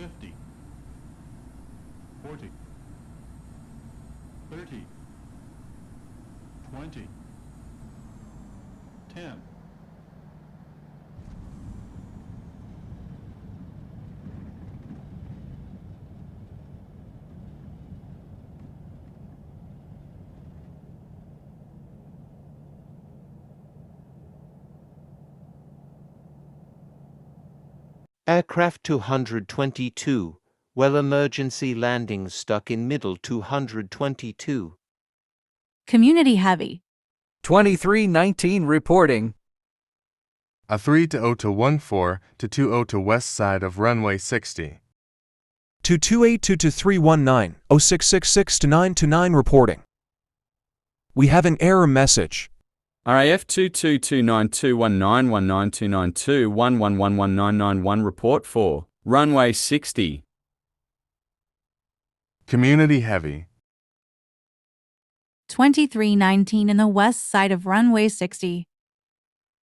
50, 40, 30, 20, 10. Aircraft 222, well emergency landing stuck in middle 222. Community heavy. 2319 reporting. A 30 to 14 to 20 to west side of runway 60. 2282 to 319, 0666 to 929 reporting. We have an error message. RAF 222921919292111191 report for runway 60. Community heavy. 2319 in the west side of runway 60.